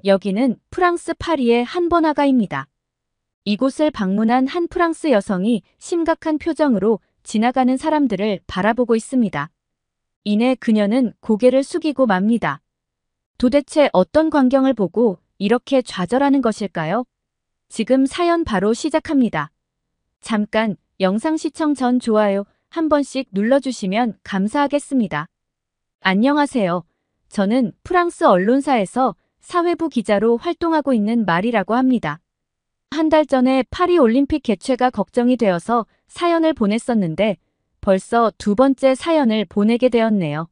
여기는 프랑스 파리의 한 번화가입니다. 이곳을 방문한 한 프랑스 여성이 심각한 표정으로 지나가는 사람들을 바라보고 있습니다. 이내 그녀는 고개를 숙이고 맙니다. 도대체 어떤 광경을 보고 이렇게 좌절하는 것일까요? 지금 사연 바로 시작합니다. 잠깐 영상 시청 전 좋아요 한 번씩 눌러주시면 감사하겠습니다. 안녕하세요. 저는 프랑스 언론사에서 사회부 기자로 활동하고 있는 마리라고 합니다. 한 달 전에 파리 올림픽 개최가 걱정이 되어서 사연을 보냈었는데 벌써 두 번째 사연을 보내게 되었네요.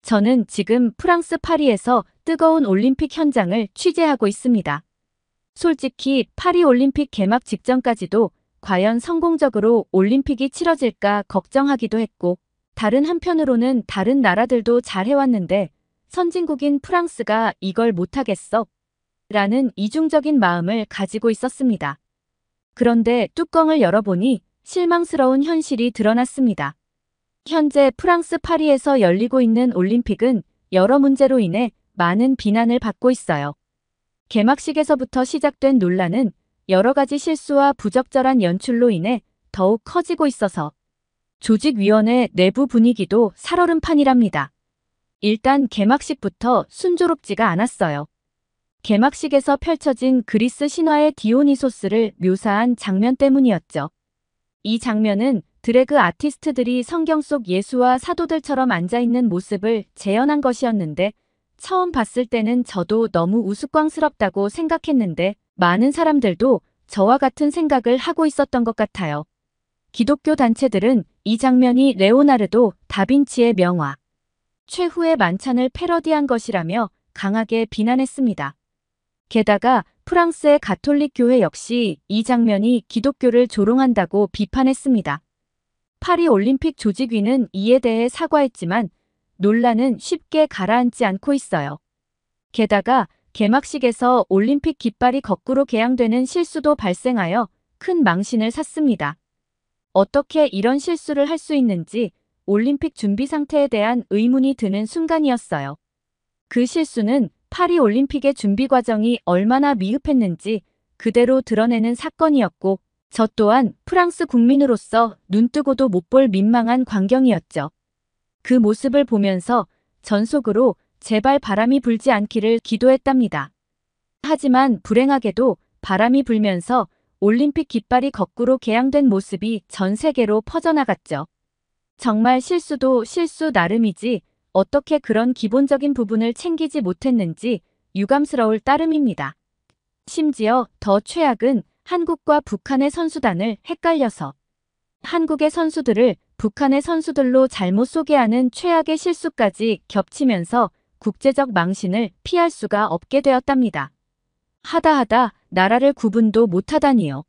저는 지금 프랑스 파리에서 뜨거운 올림픽 현장을 취재하고 있습니다. 솔직히 파리 올림픽 개막 직전까지도 과연 성공적으로 올림픽이 치러질까 걱정하기도 했고, 다른 한편으로는 다른 나라들도 잘해왔는데 선진국인 프랑스가 이걸 못하겠어? 라는 이중적인 마음을 가지고 있었습니다. 그런데 뚜껑을 열어보니 실망스러운 현실이 드러났습니다. 현재 프랑스 파리에서 열리고 있는 올림픽은 여러 문제로 인해 많은 비난을 받고 있어요. 개막식에서부터 시작된 논란은 여러 가지 실수와 부적절한 연출로 인해 더욱 커지고 있어서 조직위원회 내부 분위기도 살얼음판이랍니다. 일단 개막식부터 순조롭지가 않았어요. 개막식에서 펼쳐진 그리스 신화의 디오니소스를 묘사한 장면 때문이었죠. 이 장면은 드래그 아티스트들이 성경 속 예수와 사도들처럼 앉아있는 모습을 재현한 것이었는데 처음 봤을 때는 저도 너무 우스꽝스럽다고 생각했는데 많은 사람들도 저와 같은 생각을 하고 있었던 것 같아요. 기독교 단체들은 이 장면이 레오나르도 다빈치의 명화 최후의 만찬을 패러디한 것이라며 강하게 비난했습니다. 게다가 프랑스의 가톨릭 교회 역시 이 장면이 기독교를 조롱한다고 비판했습니다. 파리 올림픽 조직위는 이에 대해 사과했지만 논란은 쉽게 가라앉지 않고 있어요. 게다가 개막식에서 올림픽 깃발이 거꾸로 개양되는 실수도 발생하여 큰 망신을 샀습니다. 어떻게 이런 실수를 할 수 있는지 올림픽 준비 상태에 대한 의문이 드는 순간이었어요. 그 실수는 파리 올림픽의 준비 과정이 얼마나 미흡했는지 그대로 드러내는 사건이었고 저 또한 프랑스 국민으로서 눈뜨고도 못 볼 민망한 광경이었죠. 그 모습을 보면서 전속으로 제발 바람이 불지 않기를 기도했답니다. 하지만 불행하게도 바람이 불면서 올림픽 깃발이 거꾸로 개양된 모습이 전 세계로 퍼져나갔죠. 정말 실수도 실수 나름이지 어떻게 그런 기본적인 부분을 챙기지 못했는지 유감스러울 따름입니다. 심지어 더 최악은 한국과 북한의 선수단을 헷갈려서 한국의 선수들을 북한의 선수들로 잘못 소개하는 최악의 실수까지 겹치면서 국제적 망신을 피할 수가 없게 되었답니다. 하다 나라를 구분도 못하다니요.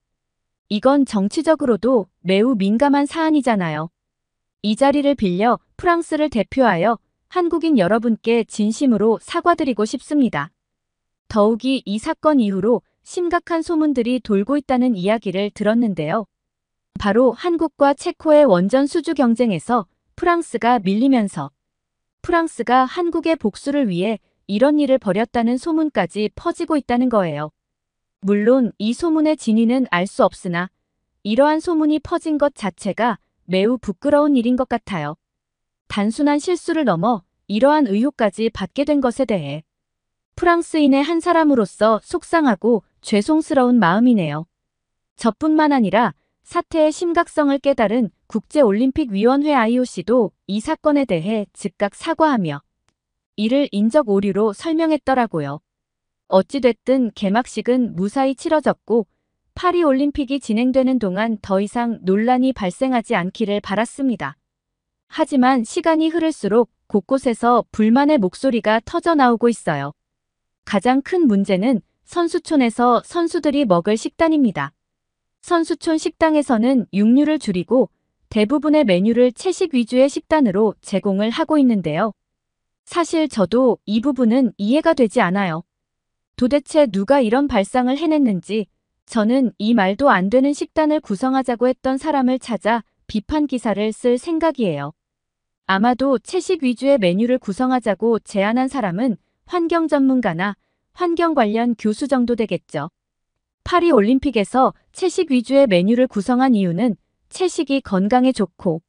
이건 정치적으로도 매우 민감한 사안이잖아요. 이 자리를 빌려 프랑스를 대표하여 한국인 여러분께 진심으로 사과드리고 싶습니다. 더욱이 이 사건 이후로 심각한 소문들이 돌고 있다는 이야기를 들었는데요. 바로 한국과 체코의 원전 수주 경쟁에서 프랑스가 밀리면서 프랑스가 한국의 복수를 위해 이런 일을 벌였다는 소문까지 퍼지고 있다는 거예요. 물론 이 소문의 진위는 알 수 없으나 이러한 소문이 퍼진 것 자체가 매우 부끄러운 일인 것 같아요. 단순한 실수를 넘어 이러한 의혹까지 받게 된 것에 대해 프랑스인의 한 사람으로서 속상하고 죄송스러운 마음이네요. 저뿐만 아니라 사태의 심각성을 깨달은 국제올림픽위원회 IOC도 이 사건에 대해 즉각 사과하며 이를 인적 오류로 설명했더라고요. 어찌됐든 개막식은 무사히 치러졌고 파리 올림픽이 진행되는 동안 더 이상 논란이 발생하지 않기를 바랐습니다. 하지만 시간이 흐를수록 곳곳에서 불만의 목소리가 터져나오고 있어요. 가장 큰 문제는 선수촌에서 선수들이 먹을 식단입니다. 선수촌 식당에서는 육류를 줄이고 대부분의 메뉴를 채식 위주의 식단으로 제공을 하고 있는데요. 사실 저도 이 부분은 이해가 되지 않아요. 도대체 누가 이런 발상을 해냈는지 저는 이 말도 안 되는 식단을 구성하자고 했던 사람을 찾아 비판 기사를 쓸 생각이에요. 아마도 채식 위주의 메뉴를 구성하자고 제안한 사람은 환경 전문가나 환경 관련 교수 정도 되겠죠. 파리 올림픽에서 채식 위주의 메뉴를 구성한 이유는 채식이 건강에 좋고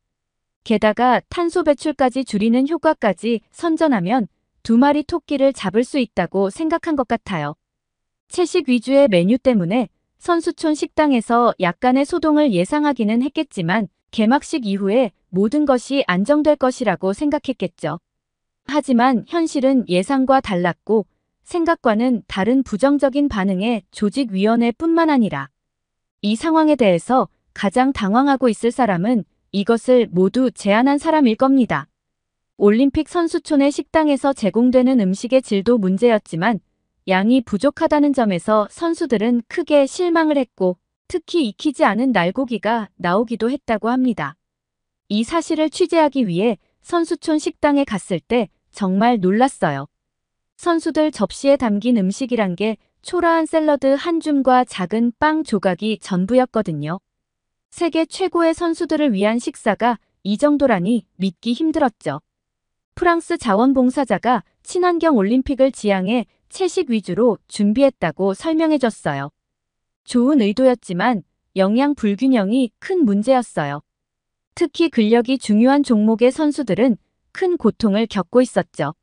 게다가 탄소 배출까지 줄이는 효과까지 선전하면 2마리 토끼를 잡을 수 있다고 생각한 것 같아요. 채식 위주의 메뉴 때문에 선수촌 식당에서 약간의 소동을 예상하기는 했겠지만 개막식 이후에 모든 것이 안정될 것이라고 생각했겠죠. 하지만 현실은 예상과 달랐고 생각과는 다른 부정적인 반응에 조직위원회뿐만 아니라 이 상황에 대해서 가장 당황하고 있을 사람은 이것을 모두 제안한 사람일 겁니다. 올림픽 선수촌의 식당에서 제공되는 음식의 질도 문제였지만 양이 부족하다는 점에서 선수들은 크게 실망을 했고 특히 익히지 않은 날고기가 나오기도 했다고 합니다. 이 사실을 취재하기 위해 선수촌 식당에 갔을 때 정말 놀랐어요. 선수들 접시에 담긴 음식이란 게 초라한 샐러드 한 줌과 작은 빵 조각이 전부였거든요. 세계 최고의 선수들을 위한 식사가 이 정도라니 믿기 힘들었죠. 프랑스 자원봉사자가 친환경 올림픽을 지향해 채식 위주로 준비했다고 설명해줬어요. 좋은 의도였지만 영양 불균형이 큰 문제였어요. 특히 근력이 중요한 종목의 선수들은 큰 고통을 겪고 있었죠.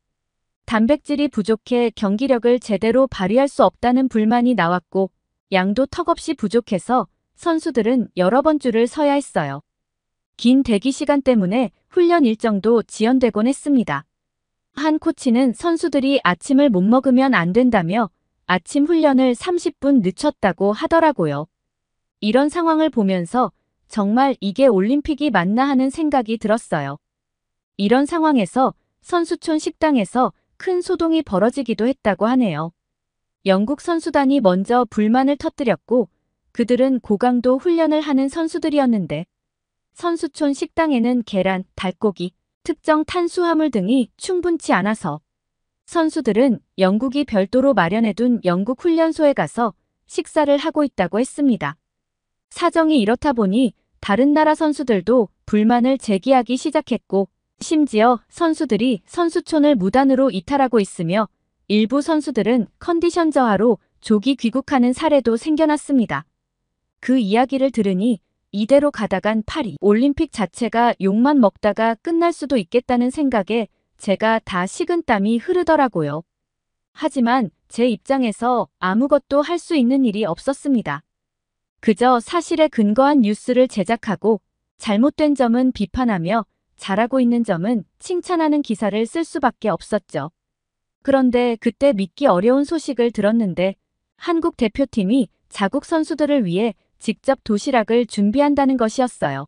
단백질이 부족해 경기력을 제대로 발휘할 수 없다는 불만이 나왔고 양도 턱없이 부족해서 선수들은 여러 번 줄을 서야 했어요. 긴 대기 시간 때문에 훈련 일정도 지연되곤 했습니다. 한 코치는 선수들이 아침을 못 먹으면 안 된다며 아침 훈련을 30분 늦췄다고 하더라고요. 이런 상황을 보면서 정말 이게 올림픽이 맞나 하는 생각이 들었어요. 이런 상황에서 선수촌 식당에서 큰 소동이 벌어지기도 했다고 하네요. 영국 선수단이 먼저 불만을 터뜨렸고 그들은 고강도 훈련을 하는 선수들이었는데 선수촌 식당에는 계란, 닭고기, 특정 탄수화물 등이 충분치 않아서 선수들은 영국이 별도로 마련해둔 영국 훈련소에 가서 식사를 하고 있다고 했습니다. 사정이 이렇다 보니 다른 나라 선수들도 불만을 제기하기 시작했고 심지어 선수들이 선수촌을 무단으로 이탈하고 있으며 일부 선수들은 컨디션 저하로 조기 귀국하는 사례도 생겨났습니다. 그 이야기를 들으니 이대로 가다간 파리 올림픽 자체가 욕만 먹다가 끝날 수도 있겠다는 생각에 제가 다 식은땀이 흐르더라고요. 하지만 제 입장에서 아무것도 할 수 있는 일이 없었습니다. 그저 사실에 근거한 뉴스를 제작하고 잘못된 점은 비판하며 잘하고 있는 점은 칭찬하는 기사를 쓸 수밖에 없었죠. 그런데 그때 믿기 어려운 소식을 들었는데 한국 대표팀이 자국 선수들을 위해 직접 도시락을 준비한다는 것이었어요.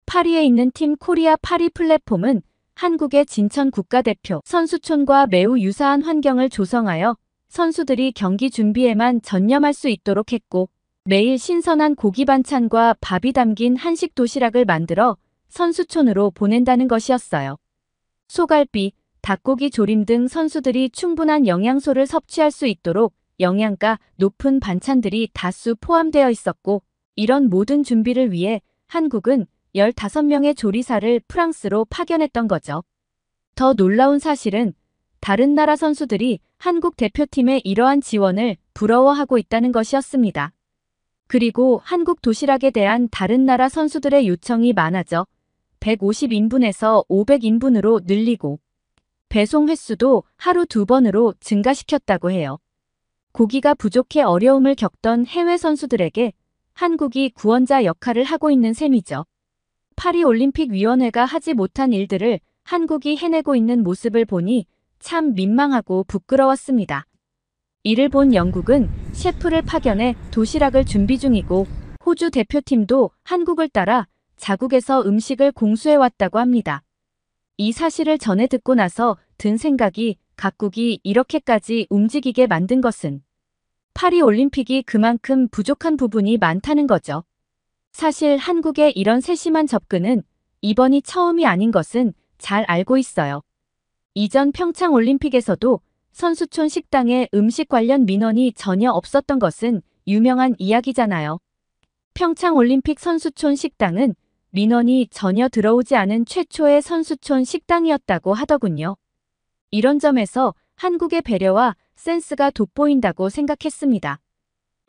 파리에 있는 팀 코리아 파리 플랫폼은 한국의 진천 국가대표 선수촌과 매우 유사한 환경을 조성하여 선수들이 경기 준비에만 전념할 수 있도록 했고 매일 신선한 고기 반찬과 밥이 담긴 한식 도시락을 만들어 선수촌으로 보낸다는 것이었어요. 소갈비, 닭고기 조림 등 선수들이 충분한 영양소를 섭취할 수 있도록 영양가 높은 반찬들이 다수 포함되어 있었고 이런 모든 준비를 위해 한국은 15명의 조리사를 프랑스로 파견했던 거죠. 더 놀라운 사실은 다른 나라 선수들이 한국 대표팀의 이러한 지원을 부러워하고 있다는 것이었습니다. 그리고 한국 도시락에 대한 다른 나라 선수들의 요청이 많아져 150인분에서 500인분으로 늘리고 배송 횟수도 하루 2번으로 증가시켰다고 해요. 고기가 부족해 어려움을 겪던 해외 선수들에게 한국이 구원자 역할을 하고 있는 셈이죠. 파리올림픽위원회가 하지 못한 일들을 한국이 해내고 있는 모습을 보니 참 민망하고 부끄러웠습니다. 이를 본 영국은 셰프를 파견해 도시락을 준비 중이고 호주 대표팀도 한국을 따라 자국에서 음식을 공수해왔다고 합니다. 이 사실을 전해 듣고 나서 든 생각이 각국이 이렇게까지 움직이게 만든 것은 파리올림픽이 그만큼 부족한 부분이 많다는 거죠. 사실 한국의 이런 세심한 접근은 이번이 처음이 아닌 것은 잘 알고 있어요. 이전 평창올림픽에서도 선수촌 식당에 음식 관련 민원이 전혀 없었던 것은 유명한 이야기잖아요. 평창올림픽 선수촌 식당은 민원이 전혀 들어오지 않은 최초의 선수촌 식당이었다고 하더군요. 이런 점에서 한국의 배려와 센스가 돋보인다고 생각했습니다.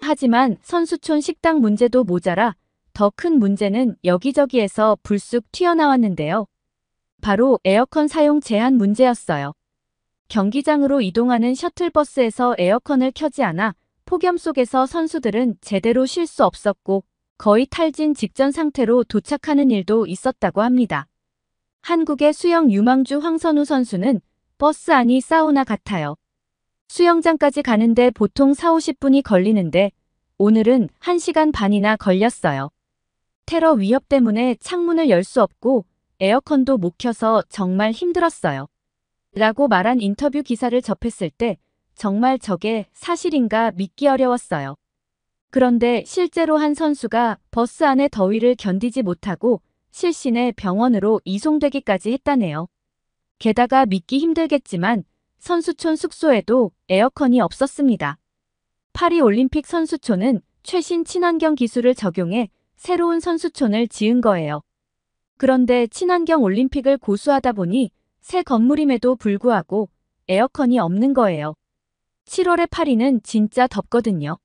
하지만 선수촌 식당 문제도 모자라 더 큰 문제는 여기저기에서 불쑥 튀어나왔는데요. 바로 에어컨 사용 제한 문제였어요. 경기장으로 이동하는 셔틀버스에서 에어컨을 켜지 않아 폭염 속에서 선수들은 제대로 쉴 수 없었고 거의 탈진 직전 상태로 도착하는 일도 있었다고 합니다. 한국의 수영 유망주 황선우 선수는 버스 안이 사우나 같아요. 수영장까지 가는데 보통 4~50분이 걸리는데 오늘은 1시간 반이나 걸렸어요. 테러 위협 때문에 창문을 열 수 없고 에어컨도 못 켜서 정말 힘들었어요. 라고 말한 인터뷰 기사를 접했을 때 정말 저게 사실인가 믿기 어려웠어요. 그런데 실제로 한 선수가 버스 안의 더위를 견디지 못하고 실신해 병원으로 이송되기까지 했다네요. 게다가 믿기 힘들겠지만 선수촌 숙소에도 에어컨이 없었습니다. 파리올림픽 선수촌은 최신 친환경 기술을 적용해 새로운 선수촌을 지은 거예요. 그런데 친환경 올림픽을 고수하다 보니 새 건물임에도 불구하고 에어컨이 없는 거예요. 7월의 파리는 진짜 덥거든요.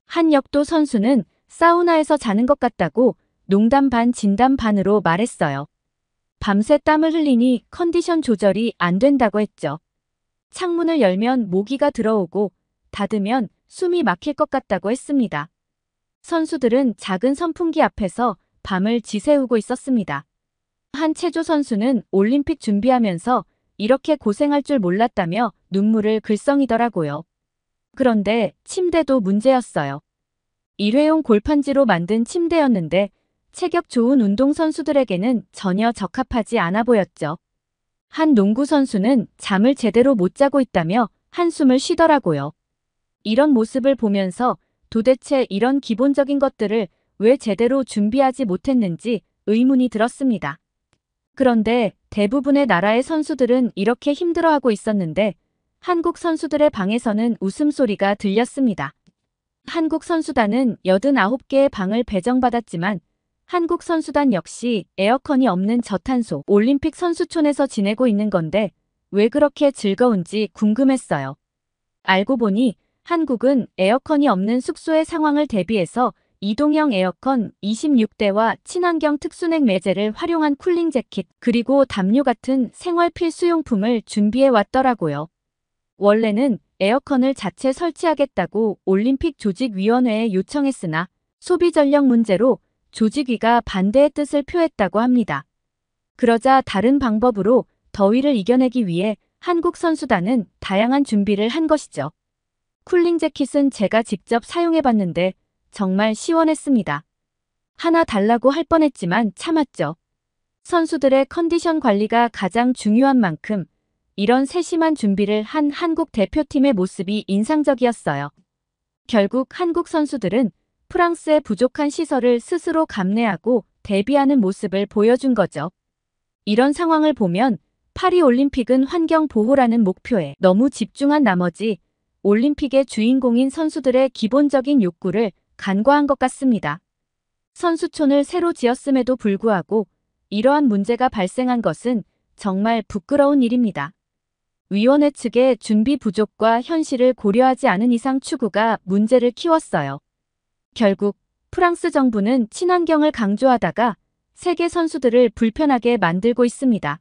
한 역도 선수는 사우나에서 자는 것 같다고 농담 반 진담 반으로 말했어요. 밤새 땀을 흘리니 컨디션 조절이 안 된다고 했죠. 창문을 열면 모기가 들어오고 닫으면 숨이 막힐 것 같다고 했습니다. 선수들은 작은 선풍기 앞에서 밤을 지새우고 있었습니다. 한 체조 선수는 올림픽 준비하면서 이렇게 고생할 줄 몰랐다며 눈물을 글썽이더라고요. 그런데 침대도 문제였어요. 일회용 골판지로 만든 침대였는데 체격 좋은 운동선수들에게는 전혀 적합하지 않아 보였죠. 한 농구 선수는 잠을 제대로 못 자고 있다며 한숨을 쉬더라고요. 이런 모습을 보면서 도대체 이런 기본적인 것들을 왜 제대로 준비하지 못했는지 의문이 들었습니다. 그런데 대부분의 나라의 선수들은 이렇게 힘들어하고 있었는데 한국 선수들의 방에서는 웃음소리가 들렸습니다. 한국 선수단은 89개의 방을 배정받았지만 한국 선수단 역시 에어컨이 없는 저탄소 올림픽 선수촌에서 지내고 있는 건데 왜 그렇게 즐거운지 궁금했어요. 알고 보니 한국은 에어컨이 없는 숙소의 상황을 대비해서 이동형 에어컨 26대와 친환경 특수냉 매제를 활용한 쿨링 재킷 그리고 담요 같은 생활 필수용품을 준비해 왔더라고요. 원래는 에어컨을 자체 설치하겠다고 올림픽 조직위원회에 요청했으나 소비 전력 문제로 조직위가 반대의 뜻을 표했다고 합니다. 그러자 다른 방법으로 더위를 이겨내기 위해 한국 선수단은 다양한 준비를 한 것이죠. 쿨링 재킷은 제가 직접 사용해봤는데 정말 시원했습니다. 하나 달라고 할 뻔했지만 참았죠. 선수들의 컨디션 관리가 가장 중요한 만큼 이런 세심한 준비를 한 한국 대표팀의 모습이 인상적이었어요. 결국 한국 선수들은 프랑스의 부족한 시설을 스스로 감내하고 대비하는 모습을 보여준 거죠. 이런 상황을 보면 파리올림픽은 환경 보호라는 목표에 너무 집중한 나머지 올림픽의 주인공인 선수들의 기본적인 욕구를 간과한 것 같습니다. 선수촌을 새로 지었음에도 불구하고 이러한 문제가 발생한 것은 정말 부끄러운 일입니다. 위원회 측의 준비 부족과 현실을 고려하지 않은 이상 추구가 문제를 키웠어요. 결국 프랑스 정부는 친환경을 강조하다가 세계 선수들을 불편하게 만들고 있습니다.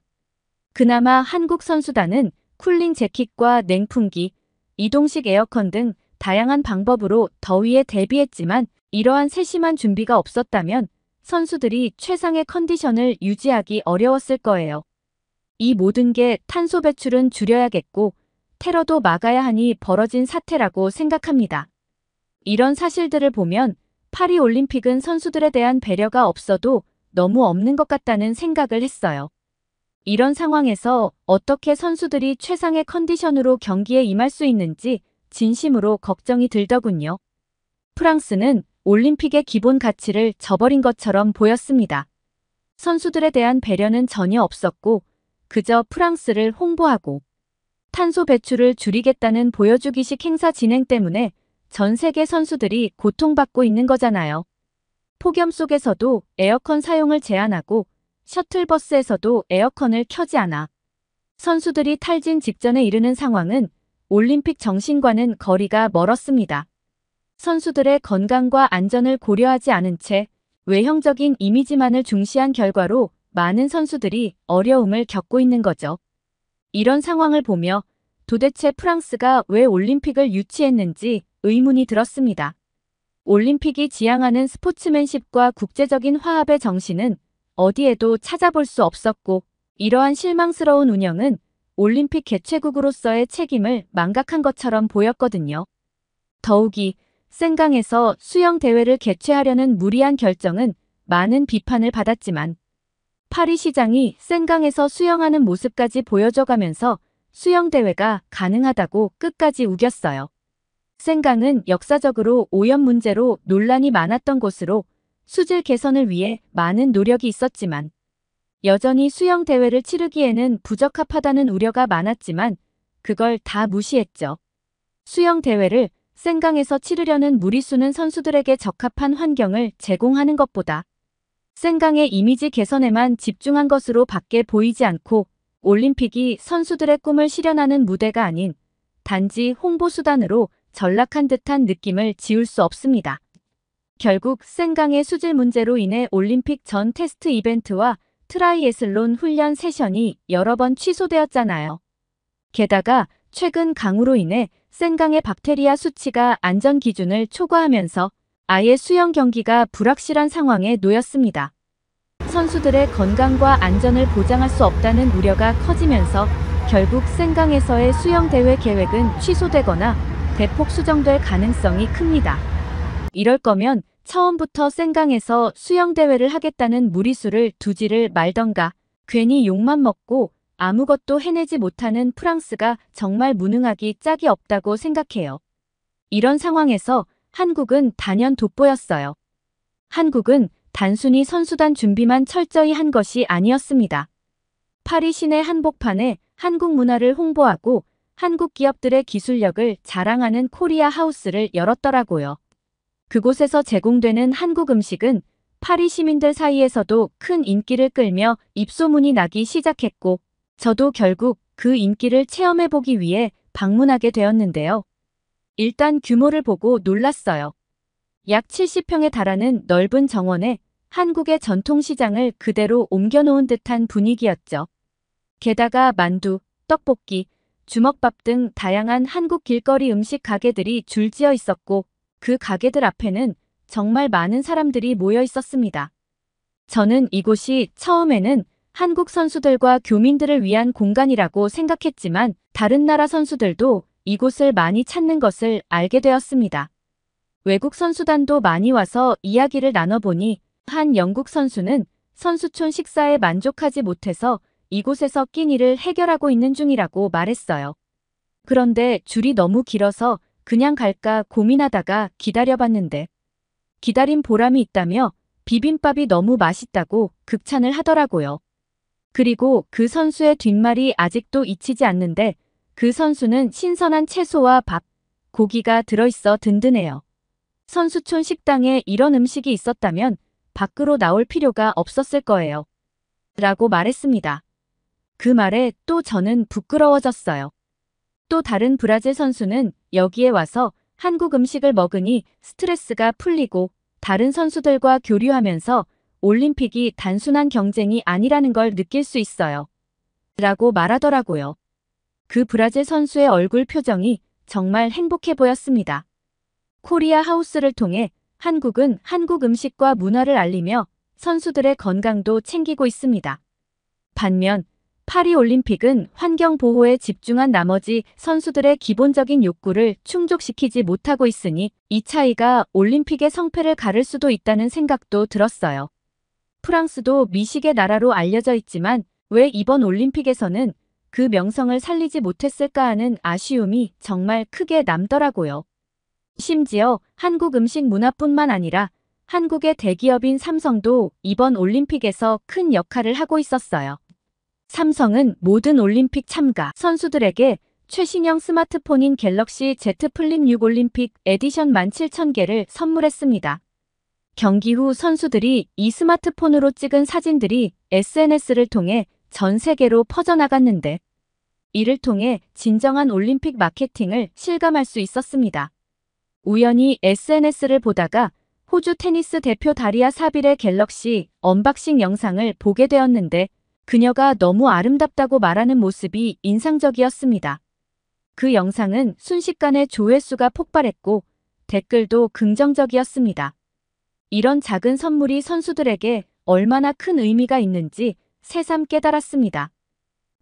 그나마 한국 선수단은 쿨링 재킷과 냉풍기, 이동식 에어컨 등 다양한 방법으로 더위에 대비했지만 이러한 세심한 준비가 없었다면 선수들이 최상의 컨디션을 유지하기 어려웠을 거예요. 이 모든 게 탄소 배출은 줄여야겠고 테러도 막아야 하니 벌어진 사태라고 생각합니다. 이런 사실들을 보면 파리올림픽은 선수들에 대한 배려가 없어도 너무 없는 것 같다는 생각을 했어요. 이런 상황에서 어떻게 선수들이 최상의 컨디션으로 경기에 임할 수 있는지 진심으로 걱정이 들더군요. 프랑스는 올림픽의 기본 가치를 저버린 것처럼 보였습니다. 선수들에 대한 배려는 전혀 없었고 그저 프랑스를 홍보하고 탄소 배출을 줄이겠다는 보여주기식 행사 진행 때문에 전 세계 선수들이 고통받고 있는 거잖아요. 폭염 속에서도 에어컨 사용을 제한하고 셔틀버스에서도 에어컨을 켜지 않아 선수들이 탈진 직전에 이르는 상황은 올림픽 정신과는 거리가 멀었습니다. 선수들의 건강과 안전을 고려하지 않은 채 외형적인 이미지만을 중시한 결과로 많은 선수들이 어려움을 겪고 있는 거죠. 이런 상황을 보며 도대체 프랑스가 왜 올림픽을 유치했는지 의문이 들었습니다. 올림픽이 지향하는 스포츠맨십과 국제적인 화합의 정신은 어디에도 찾아볼 수 없었고, 이러한 실망스러운 운영은 올림픽 개최국으로서의 책임을 망각한 것처럼 보였거든요. 더욱이 센강에서 수영 대회를 개최하려는 무리한 결정은 많은 비판을 받았지만 파리 시장이 센강에서 수영하는 모습까지 보여줘가면서 수영 대회가 가능하다고 끝까지 우겼어요. 센강은 역사적으로 오염 문제로 논란이 많았던 곳으로 수질 개선을 위해 많은 노력이 있었지만 여전히 수영 대회를 치르기에는 부적합하다는 우려가 많았지만 그걸 다 무시했죠. 수영 대회를 센강에서 치르려는 무리수는 선수들에게 적합한 환경을 제공하는 것보다 센강의 이미지 개선에만 집중한 것으로 밖에 보이지 않고 올림픽이 선수들의 꿈을 실현하는 무대가 아닌 단지 홍보 수단으로 전락한 듯한 느낌을 지울 수 없습니다. 결국 센강의 수질 문제로 인해 올림픽 전 테스트 이벤트와 트라이애슬론 훈련 세션이 여러 번 취소되었잖아요. 게다가 최근 강우로 인해 센강의 박테리아 수치가 안전 기준을 초과하면서 아예 수영 경기가 불확실한 상황에 놓였습니다. 선수들의 건강과 안전을 보장할 수 없다는 우려가 커지면서 결국 센강에서의 수영 대회 계획은 취소되거나 대폭 수정될 가능성이 큽니다. 이럴 거면 처음부터 센강에서 수영 대회를 하겠다는 무리수를 두지를 말던가, 괜히 욕만 먹고 아무것도 해내지 못하는 프랑스가 정말 무능하기 짝이 없다고 생각해요. 이런 상황에서 한국은 단연 돋보였어요. 한국은 단순히 선수단 준비만 철저히 한 것이 아니었습니다. 파리 시내 한복판에 한국 문화를 홍보하고 한국 기업들의 기술력을 자랑하는 코리아 하우스를 열었더라고요. 그곳에서 제공되는 한국 음식은 파리 시민들 사이에서도 큰 인기를 끌며 입소문이 나기 시작했고, 저도 결국 그 인기를 체험해보기 위해 방문하게 되었는데요. 일단 규모를 보고 놀랐어요. 약 70평에 달하는 넓은 정원에 한국의 전통시장을 그대로 옮겨놓은 듯한 분위기였죠. 게다가 만두, 떡볶이, 주먹밥 등 다양한 한국 길거리 음식 가게들이 줄지어 있었고, 그 가게들 앞에는 정말 많은 사람들이 모여 있었습니다. 저는 이곳이 처음에는 한국 선수들과 교민들을 위한 공간이라고 생각했지만 다른 나라 선수들도 이곳을 많이 찾는 것을 알게 되었습니다. 외국 선수단도 많이 와서 이야기를 나눠보니 한 영국 선수는 선수촌 식사에 만족하지 못해서 이곳에서 끼니를 해결하고 있는 중이라고 말했어요. 그런데 줄이 너무 길어서 그냥 갈까 고민하다가 기다려봤는데 기다린 보람이 있다며 비빔밥이 너무 맛있다고 극찬을 하더라고요. 그리고 그 선수의 뒷말이 아직도 잊히지 않는데 그 선수는 신선한 채소와 밥, 고기가 들어있어 든든해요. 선수촌 식당에 이런 음식이 있었다면 밖으로 나올 필요가 없었을 거예요. 라고 말했습니다. 그 말에 또 저는 부끄러워졌어요. 또 다른 브라질 선수는 여기에 와서 한국 음식을 먹으니 스트레스가 풀리고 다른 선수들과 교류하면서 올림픽이 단순한 경쟁이 아니라는 걸 느낄 수 있어요. 라고 말하더라고요. 그 브라질 선수의 얼굴 표정이 정말 행복해 보였습니다. 코리아 하우스를 통해 한국은 한국 음식과 문화를 알리며 선수들의 건강도 챙기고 있습니다. 반면 파리올림픽은 환경 보호에 집중한 나머지 선수들의 기본적인 욕구를 충족시키지 못하고 있으니 이 차이가 올림픽의 성패를 가를 수도 있다는 생각도 들었어요. 프랑스도 미식의 나라로 알려져 있지만 왜 이번 올림픽에서는 그 명성을 살리지 못했을까 하는 아쉬움이 정말 크게 남더라고요. 심지어 한국 음식 문화뿐만 아니라 한국의 대기업인 삼성도 이번 올림픽에서 큰 역할을 하고 있었어요. 삼성은 모든 올림픽 참가 선수들에게 최신형 스마트폰인 갤럭시 Z 플립 6 올림픽 에디션 17,000개를 선물했습니다. 경기 후 선수들이 이 스마트폰으로 찍은 사진들이 SNS를 통해 전 세계로 퍼져나갔는데 이를 통해 진정한 올림픽 마케팅을 실감할 수 있었습니다. 우연히 SNS를 보다가 호주 테니스 대표 다리아 사빌의 갤럭시 언박싱 영상을 보게 되었는데 그녀가 너무 아름답다고 말하는 모습이 인상적이었습니다. 그 영상은 순식간에 조회수가 폭발했고 댓글도 긍정적이었습니다. 이런 작은 선물이 선수들에게 얼마나 큰 의미가 있는지 새삼 깨달았습니다.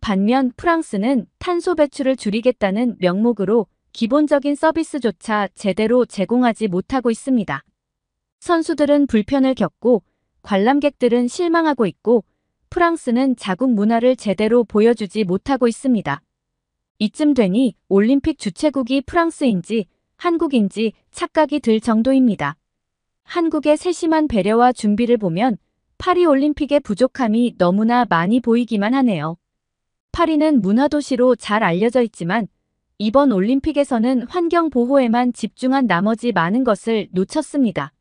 반면 프랑스는 탄소 배출을 줄이겠다는 명목으로 기본적인 서비스조차 제대로 제공하지 못하고 있습니다. 선수들은 불편을 겪고 관람객들은 실망하고 있고 프랑스는 자국 문화를 제대로 보여주지 못하고 있습니다. 이쯤 되니 올림픽 주최국이 프랑스인지 한국인지 착각이 들 정도입니다. 한국의 세심한 배려와 준비를 보면 파리올림픽의 부족함이 너무나 많이 보이기만 하네요. 파리는 문화도시로 잘 알려져 있지만 이번 올림픽에서는 환경 보호에만 집중한 나머지 많은 것을 놓쳤습니다.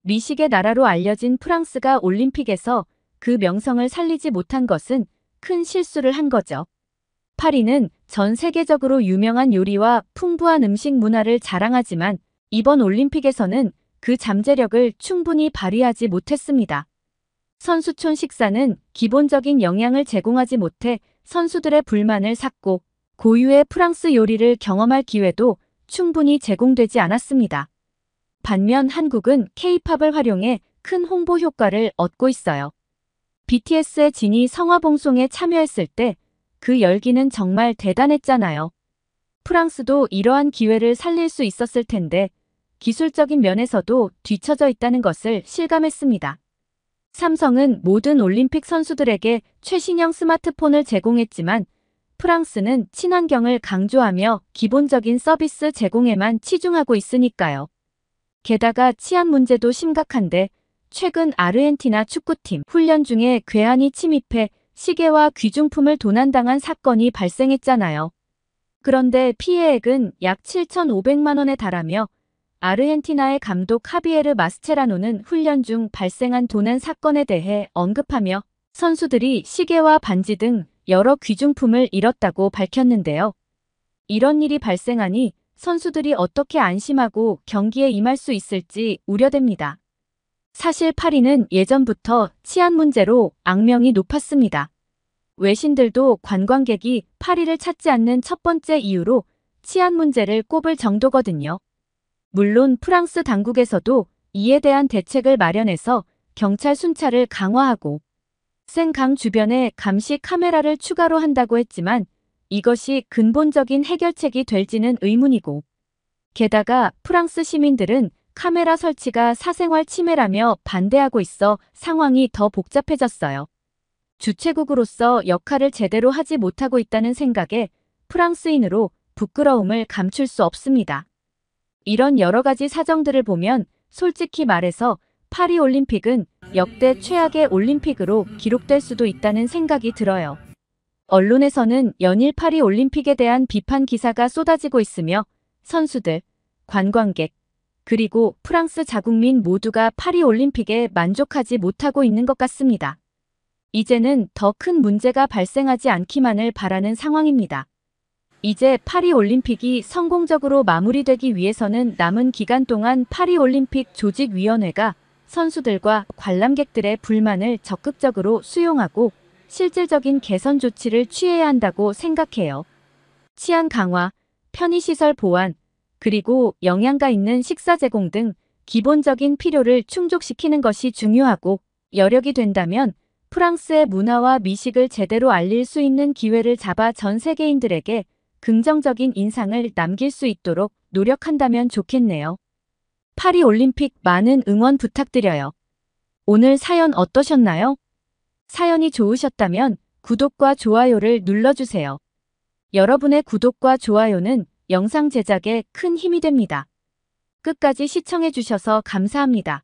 미식의 나라로 알려진 프랑스가 올림픽에서 그 명성을 살리지 못한 것은 큰 실수를 한 거죠. 파리는 전 세계적으로 유명한 요리와 풍부한 음식 문화를 자랑하지만 이번 올림픽에서는 그 잠재력을 충분히 발휘하지 못했습니다. 선수촌 식사는 기본적인 영양을 제공하지 못해 선수들의 불만을 샀고 고유의 프랑스 요리를 경험할 기회도 충분히 제공되지 않았습니다. 반면 한국은 K-팝을 활용해 큰 홍보 효과를 얻고 있어요. BTS의 진이 성화봉송에 참여했을 때 그 열기는 정말 대단했잖아요. 프랑스도 이러한 기회를 살릴 수 있었을 텐데 기술적인 면에서도 뒤처져 있다는 것을 실감했습니다. 삼성은 모든 올림픽 선수들에게 최신형 스마트폰을 제공했지만 프랑스는 친환경을 강조하며 기본적인 서비스 제공에만 치중하고 있으니까요. 게다가 치안 문제도 심각한데 최근 아르헨티나 축구팀 훈련 중에 괴한이 침입해 시계와 귀중품을 도난당한 사건이 발생했잖아요. 그런데 피해액은 약 7,500만 원에 달하며 아르헨티나의 감독 하비에르 마스체라노는 훈련 중 발생한 도난 사건에 대해 언급하며 선수들이 시계와 반지 등 여러 귀중품을 잃었다고 밝혔는데요. 이런 일이 발생하니 선수들이 어떻게 안심하고 경기에 임할 수 있을지 우려됩니다. 사실 파리는 예전부터 치안 문제로 악명이 높았습니다. 외신들도 관광객이 파리를 찾지 않는 첫 번째 이유로 치안 문제를 꼽을 정도거든요. 물론 프랑스 당국에서도 이에 대한 대책을 마련해서 경찰 순찰을 강화하고 센강 주변에 감시 카메라를 추가로 한다고 했지만 이것이 근본적인 해결책이 될지는 의문이고 게다가 프랑스 시민들은 카메라 설치가 사생활 침해라며 반대하고 있어 상황이 더 복잡해졌어요. 주최국으로서 역할을 제대로 하지 못하고 있다는 생각에 프랑스인으로 부끄러움을 감출 수 없습니다. 이런 여러 가지 사정들을 보면 솔직히 말해서 파리올림픽은 역대 최악의 올림픽으로 기록될 수도 있다는 생각이 들어요. 언론에서는 연일 파리올림픽에 대한 비판 기사가 쏟아지고 있으며 선수들, 관광객, 그리고 프랑스 자국민 모두가 파리올림픽에 만족하지 못하고 있는 것 같습니다. 이제는 더 큰 문제가 발생하지 않기만을 바라는 상황입니다. 이제 파리올림픽이 성공적으로 마무리되기 위해서는 남은 기간 동안 파리올림픽 조직위원회가 선수들과 관람객들의 불만을 적극적으로 수용하고 실질적인 개선 조치를 취해야 한다고 생각해요. 치안 강화, 편의시설 보완, 그리고 영양가 있는 식사 제공 등 기본적인 필요를 충족시키는 것이 중요하고 여력이 된다면 프랑스의 문화와 미식을 제대로 알릴 수 있는 기회를 잡아 전 세계인들에게 긍정적인 인상을 남길 수 있도록 노력한다면 좋겠네요. 파리올림픽 많은 응원 부탁드려요. 오늘 사연 어떠셨나요? 사연이 좋으셨다면 구독과 좋아요를 눌러주세요. 여러분의 구독과 좋아요는 영상 제작에 큰 힘이 됩니다. 끝까지 시청해주셔서 감사합니다.